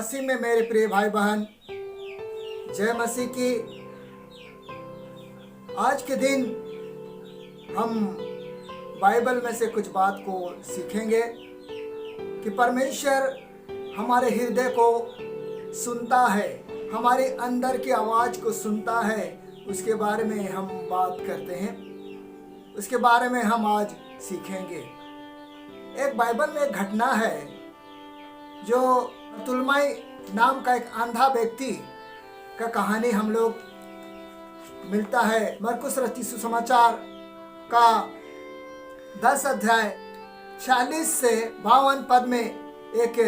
मसीह में मेरे प्रिय भाई बहन, जय मसीह की। आज के दिन हम बाइबल में से कुछ बात को सीखेंगे कि परमेश्वर हमारे हृदय को सुनता है, हमारे अंदर की आवाज़ को सुनता है। उसके बारे में हम बात करते हैं, उसके बारे में हम आज सीखेंगे। एक बाइबल में एक घटना है जो तुलमाई नाम का एक अंधा व्यक्ति का कहानी हम लोग मिलता है। मरकुस रचित सुसमाचार का 10 अध्याय 46 से 52 पद में एक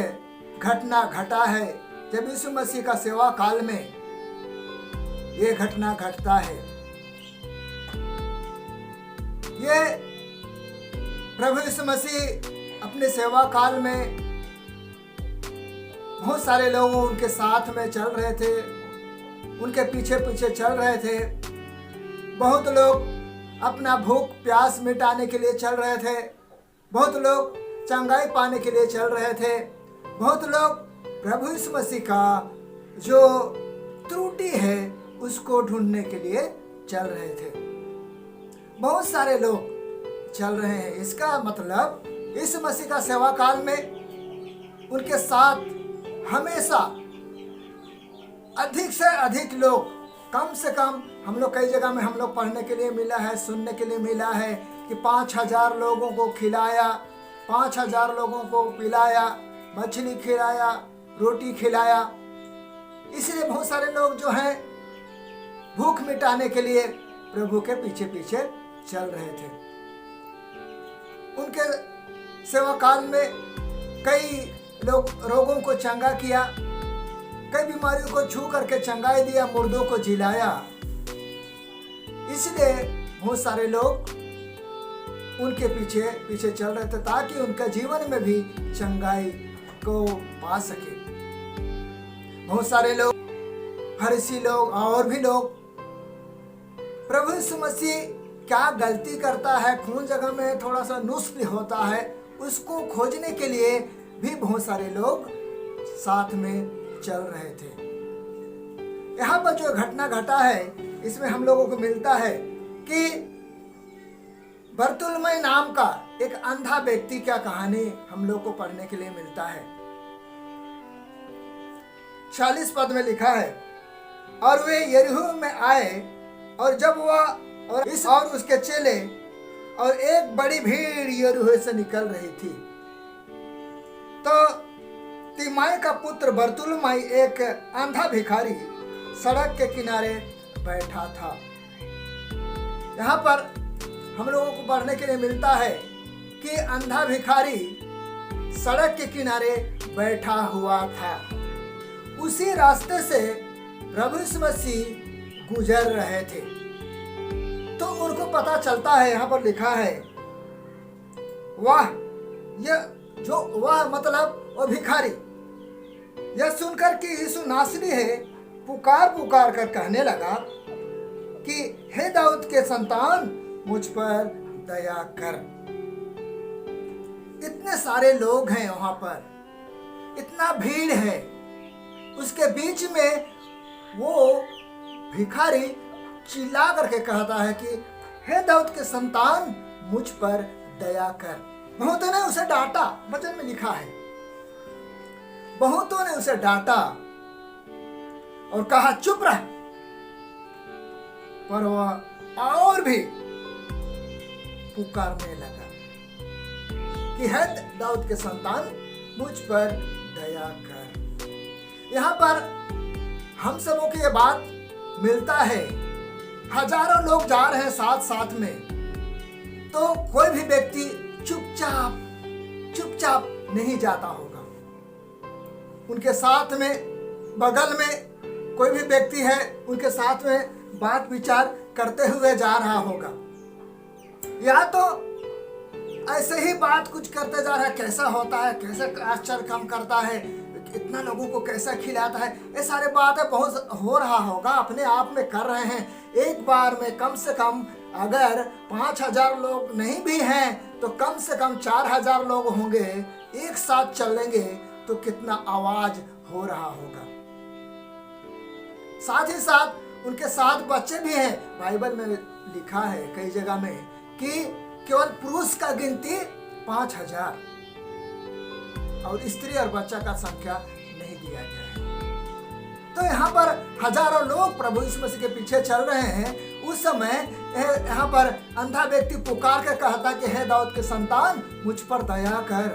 घटना घटा है, जब यीशु मसीह का सेवा काल में ये घटना घटता है। ये प्रभु यीशु मसीह अपने सेवा काल में बहुत सारे लोग उनके साथ में चल रहे थे, उनके पीछे पीछे चल रहे थे। बहुत लोग अपना भूख प्यास मिटाने के लिए चल रहे थे, बहुत लोग चंगाई पाने के लिए चल रहे थे, बहुत लोग प्रभु यीशु मसीह का जो त्रुटि है उसको ढूंढने के लिए चल रहे थे। बहुत सारे लोग चल रहे हैं। इसका मतलब यीशु मसीह का सेवा काल में उनके साथ हमेशा अधिक से अधिक लोग, कम से कम हम लोग कई जगह में हम लोग पढ़ने के लिए मिला है, सुनने के लिए मिला है कि 5000 लोगों को खिलाया, 5000 लोगों को पिलाया, मछली खिलाया, रोटी खिलाया। इसलिए बहुत सारे लोग जो हैं भूख मिटाने के लिए प्रभु के पीछे पीछे चल रहे थे। उनके सेवा काल में कई लोग रोगों को चंगा किया, कई बीमारियों को छू करके चंगाई दिया, मुर्दों को जिलाया। इसलिए बहुत सारे लोग उनके पीछे पीछे चल रहे थे ताकि उनका जीवन में भी चंगाई को पा सके। बहुत सारे लोग, फरीसी लोग और भी लोग, प्रभु यीशु मसीह क्या गलती करता है, कौन जगह में थोड़ा सा नुस्ख होता है, उसको खोजने के लिए भी बहुत सारे लोग साथ में चल रहे थे। यहाँ पर जो घटना घटा है इसमें हम लोगों को मिलता है कि बरतुलमई नाम का एक अंधा व्यक्ति का कहानी हम लोग को पढ़ने के लिए मिलता है। 40 पद में लिखा है, और वे यरीहो में आए, और जब वह और उसके चेले और एक बड़ी भीड़ यरीहो से निकल रही थी, तो तिमाई का पुत्र बरतुलमई एक अंधा भिखारी सड़क के किनारे बैठा था। यहाँ पर हम लोगों को पढ़ने के लिए मिलता है कि अंधा भिखारी सड़क के किनारे बैठा हुआ था। उसी रास्ते से प्रभु यीशु मसीह गुजर रहे थे। तो उनको पता चलता है, यहाँ पर लिखा है, वह मतलब वो भिखारी यह सुनकर कि यीशु नासरी है, पुकार पुकार कर कहने लगा कि हे दाऊद के संतान, मुझ पर दया कर। इतने सारे लोग हैं वहां पर, इतना भीड़ है, उसके बीच में वो भिखारी चिल्ला करके कहता है कि हे दाऊद के संतान, मुझ पर दया कर। बहुतों ने उसे डांटा, वचन में लिखा है, बहुतों ने उसे डांटा और कहा चुप रह, पर वह और भी पुकारने लगा कि हे दाऊद के संतान, मुझ पर दया कर। यहाँ पर हम सबों की ये बात मिलता है। हजारों लोग जा रहे हैं साथ साथ में, तो कोई भी व्यक्ति चुपचाप नहीं जाता होगा। उनके साथ में, बगल में कोई भी व्यक्ति है, उनके साथ में बात विचार करते हुए जा रहा होगा, या तो ऐसे ही बात कुछ करते जा रहा है, कैसा होता है, कैसे आश्चर्य काम करता है, इतना लोगों को कैसा खिलाता है, ये सारे बातें बहुत हो रहा होगा, अपने आप में कर रहे हैं। एक बार में कम से कम अगर 5000 लोग नहीं भी हैं तो कम से कम 4000 लोग होंगे, एक साथ चलेंगे तो कितना आवाज हो रहा होगा। साथ ही साथ उनके 7 बच्चे भी हैं। बाइबल में लिखा है कई जगह में कि केवल पुरुष का गिनती 5000 और स्त्री और बच्चा का संख्या नहीं दिया गया है। तो यहाँ पर हजारों लोग प्रभु यीशु मसीह के पीछे चल रहे हैं। उस समय यहाँ पर अंधा व्यक्ति पुकार कर कहता कि हे दाऊद के संतान, मुझ पर दया कर।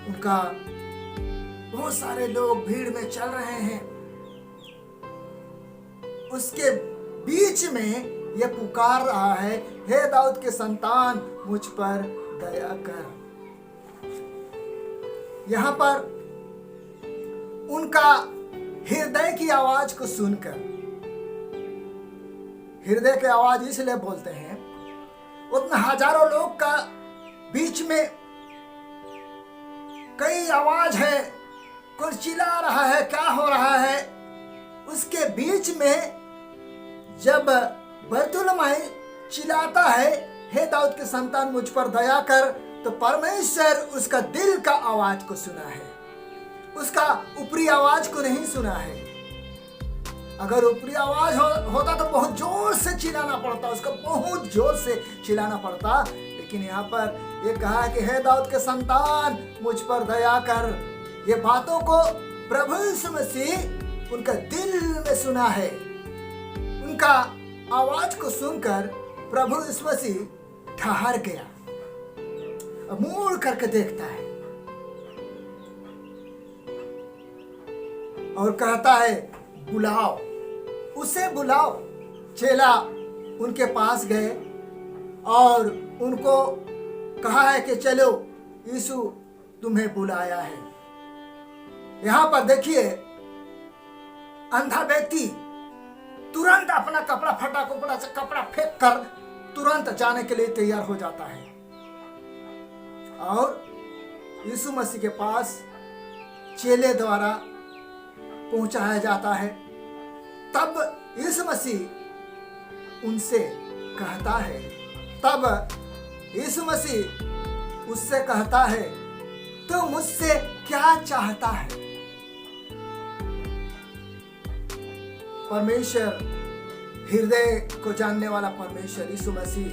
उनका बहुत सारे लोग भीड़ में चल रहे हैं। उसके बीच में यह पुकार रहा है, हे दाऊद के संतान, मुझ पर दया कर। यहां पर उनका हृदय की आवाज को सुनकर, हृदय की आवाज इसलिए बोलते हैं, उतना हजारों लोग का बीच में कई आवाज है, कोई चिल्ला रहा है, क्या हो रहा है। उसके बीच में जब बैतुलमाई चिल्लाता है, हे दाऊद के संतान मुझ पर दया कर, तो परमेश्वर उसका दिल का आवाज को सुना है, उसका ऊपरी आवाज को नहीं सुना है। अगर ऊपरी आवाज होता तो बहुत जोर से चिल्लाना पड़ता, उसका बहुत जोर से चिल्लाना पड़ता। लेकिन यहाँ पर ये कहा कि हे दाऊद के संतान मुझ पर दया कर। ये बातों को प्रभु यीशु मसीह उनका दिल में सुना है। उनका आवाज को सुनकर प्रभु यीशु मसीह ठहर गया, मुड़ करके देखता है और कहता है, बुलाओ, उसे बुलाओ। चेला उनके पास गए और उनको कहा है कि चलो, यीशु तुम्हें बुलाया है। यहां पर देखिए, अंधा व्यक्ति तुरंत अपना कपड़ा फटा कपड़ा फेंक कर तुरंत जाने के लिए तैयार हो जाता है और यीशु मसीह के पास चेले द्वारा पहुंचाया जाता है। तब यीशु मसीह उनसे कहता है, तब यीशु मसीह उससे कहता है, तू मुझसे क्या चाहता है। परमेश्वर, हृदय को जानने वाला परमेश्वर यीशु मसीह,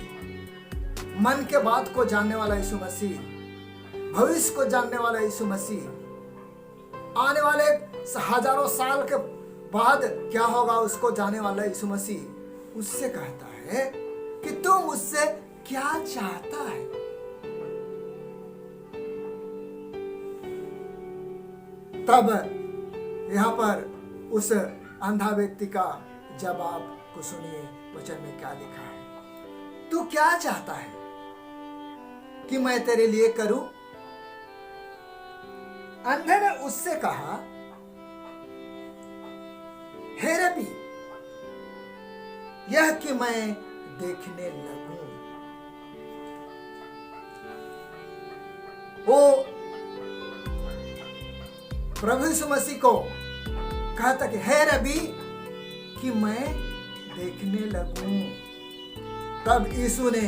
मन के बात को जानने वाला यीशु मसीह, भविष्य को जानने वाला यीशु मसीह, आने वाले हजारों साल के बाद क्या होगा उसको जानने वाला यीशु मसीह उससे कहता है कि तू मुझसे क्या चाहता है। तब यहां पर उस अंधा व्यक्ति का जवाब को सुनिए, वचन में क्या लिखा है। तू क्या चाहता है कि मैं तेरे लिए करूं? अंधे ने उससे कहा, हे रबी, यह कि मैं देखने लगूं। वो प्रभु यीशु मसीह को कहता कि हे रबी, कि मैं देखने लगूं। तब यीशु ने,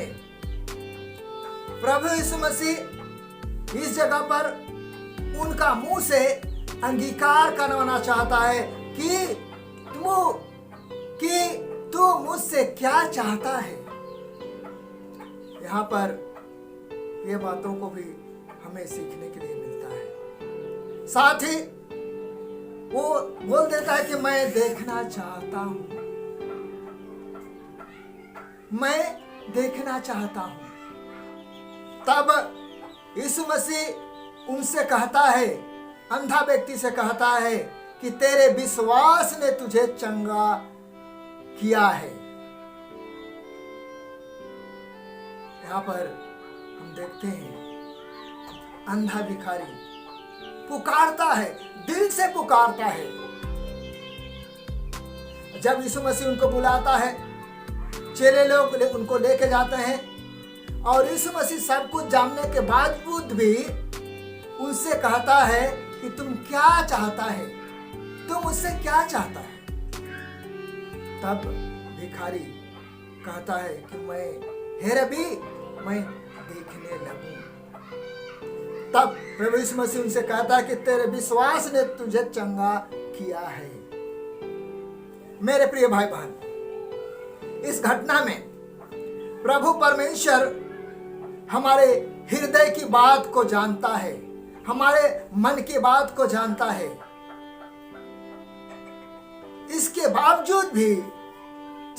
प्रभु यीशु मसीह इस जगह पर उनका मुंह से अंगीकार करवाना चाहता है कि तू मुझसे क्या चाहता है। यहाँ पर ये बातों को भी हमें सीखने के लिए मिलता है। साथ ही वो बोल देता है कि मैं देखना चाहता हूं, मैं देखना चाहता हूं। तब यीशु मसीह उनसे कहता है, अंधा व्यक्ति से कहता है कि तेरे विश्वास ने तुझे चंगा किया है। यहां पर हम देखते हैं अंधा भिखारी पुकारता है, दिल से पुकारता है। जब यीशु मसीह उनको बुलाता है, चेले लोग उनको लेके जाते हैं और यीशु मसीह सब कुछ जानने के बावजूद भी उनसे कहता है कि तुम क्या चाहता है, तुम मुझसे क्या चाहता है। तब भिखारी कहता है कि मैं, हे रबी, मैं देखने लगूं। तब प्रभु यीशु मसीह उनसे कहता है कि तेरे विश्वास ने तुझे चंगा किया है। मेरे प्रिय भाई बहन, इस घटना में प्रभु परमेश्वर हमारे हृदय की बात को जानता है, हमारे मन की बात को जानता है। इसके बावजूद भी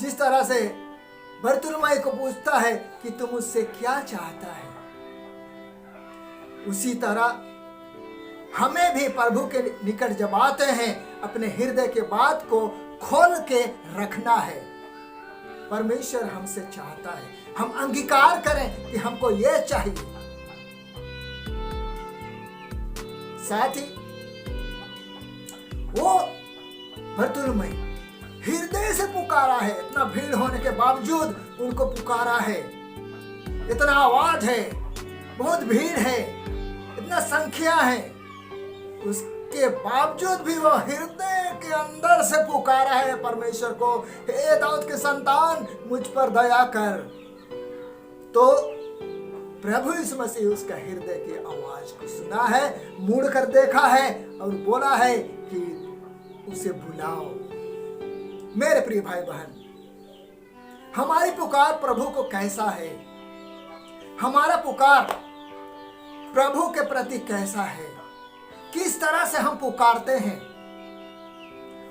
जिस तरह से बरतुलमै को पूछता है कि तुम मुझसे क्या चाहता है, उसी तरह हमें भी प्रभु के निकट जब आते हैं अपने हृदय के बात को खोल के रखना है। परमेश्वर हमसे चाहता है हम अंगीकार करें कि हमको ये चाहिए। साथ ही वो बरतुलमै हृदय से पुकारा है, इतना भीड़ होने के बावजूद उनको पुकारा है। इतना आवाज है, बहुत भीड़ है, इतना संख्या है, उसके बावजूद भी वो हृदय के अंदर से पुकारा है परमेश्वर को, हे दाऊद के संतान मुझ पर दया कर। तो प्रभु यीशु मसीह उसका हृदय की आवाज को सुना है, मुड़ कर देखा है और बोला है कि उसे बुलाओ। मेरे प्रिय भाई बहन, हमारी पुकार प्रभु को कैसा है, हमारा पुकार प्रभु के प्रति कैसा है, किस तरह से हम पुकारते हैं।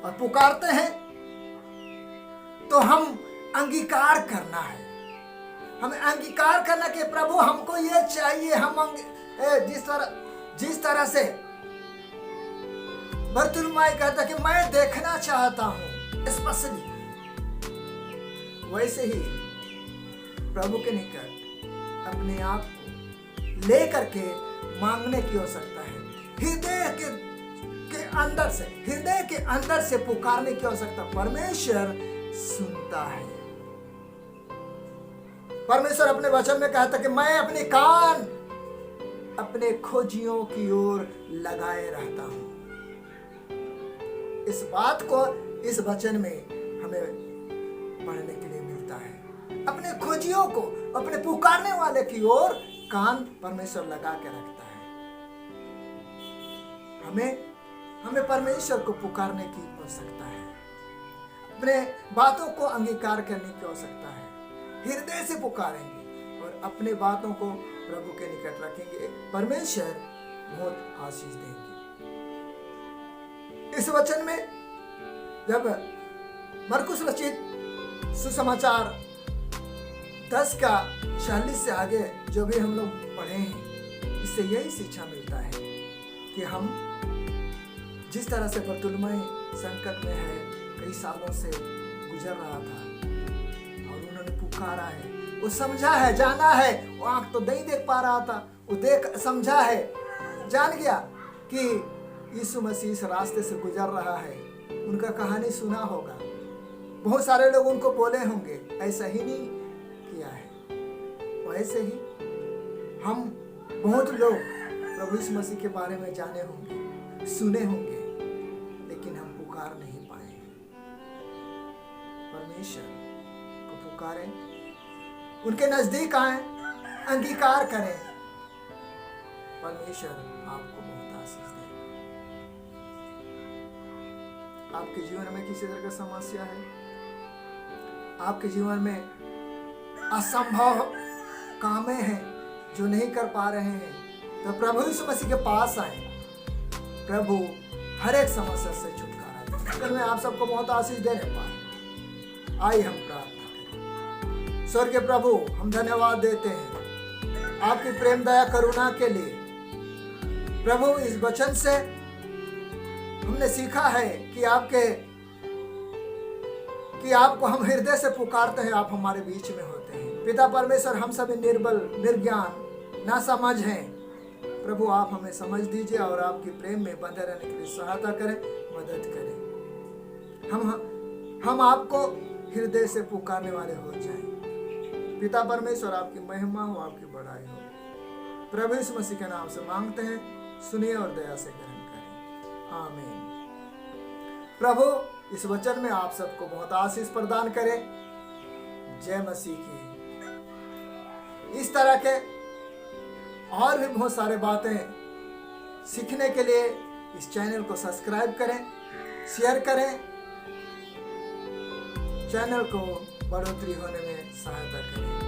और पुकारते हैं तो हम अंगीकार करना है, हमें अंगीकार करना कि प्रभु हमको ये चाहिए। हम जिस तरह से बरतुलमै कहता कि मैं देखना चाहता हूं स्पेशली, वैसे ही प्रभु के निकट अपने आप को लेकर के मांगने की आवश्यकता है। हृदय के अंदर से पुकारने की आवश्यकता। परमेश्वर सुनता है। परमेश्वर अपने वचन में कहता कि मैं अपने कान अपने खोजियों की ओर लगाए रहता हूं। इस बात को इस वचन में हमें पढ़ने के लिए मिलता है। अपने खोजियों को, अपने पुकारने वाले की ओर कान परमेश्वर लगा के रखता है। हमें परमेश्वर को पुकारने की आवश्यकता है, अपने बातों को अंगीकार करने की आवश्यकता है। हृदय से पुकारेंगे और अपने बातों को प्रभु के निकट रखेंगे, परमेश्वर बहुत आशीष देंगे। इस वचन में जब मरकुस रचित सुसमाचार 10 का 40 से आगे जो भी हम लोग पढ़े हैं, इससे यही शिक्षा मिलता है कि हम जिस तरह से बरतुलमै संकट में है, कई सालों से गुजर रहा था और उन्होंने पुकारा है, वो समझा है, जाना है। वो आंख तो नहीं देख पा रहा था, वो समझा है, जान गया कि यीशु मसीह इस रास्ते से गुजर रहा है। उनका कहानी सुना होगा, बहुत सारे लोग उनको बोले होंगे, ऐसा ही नहीं किया है। वैसे ही हम बहुत लोग प्रभु यीशु मसीह के बारे में जाने होंगे, सुने होंगे, लेकिन हम पुकार नहीं पाए। परमेश्वर को पुकारें, उनके नजदीक आए, अंगीकार करें। परमेश्वर आपको बहुत आशीष दे। आपके जीवन में किसी तरह की समस्या है, आपके जीवन में असंभव कामें हैं जो नहीं कर पा रहे हैं, तो प्रभु यीशु मसीह के पास आए। प्रभु हर एक समस्या से छुटकारा दे। अगर मैं आप सबको बहुत आशीष देने पाए, आइए हम प्रार्थना करें। स्वर्ग के प्रभु, हम धन्यवाद देते हैं आपकी प्रेम दया करुणा के लिए। प्रभु, इस वचन से हमने सीखा है कि आपको हम हृदय से पुकारते हैं, आप हमारे बीच में होते हैं। पिता परमेश्वर, हम सभी निर्बल, निर्ज्ञान, ना समझ हैं। प्रभु, आप हमें समझ दीजिए और आपकी प्रेम में बंधे रहने के लिए सहायता करें, मदद करें। हम आपको हृदय से पुकारने वाले हो जाएं। पिता परमेश्वर, आपकी महिमा हो, आपकी बड़ाई हो। प्रभु यीशु मसीह के नाम से मांगते हैं, सुनिए और दया से ग्रहण करें। आमीन। प्रभु इस वचन में आप सबको बहुत आशीष प्रदान करे। जय मसीह की। इस तरह के और भी बहुत सारे बातें सीखने के लिए इस चैनल को सब्सक्राइब करें, शेयर करें, चैनल को बढ़ोतरी होने में सहायता करें।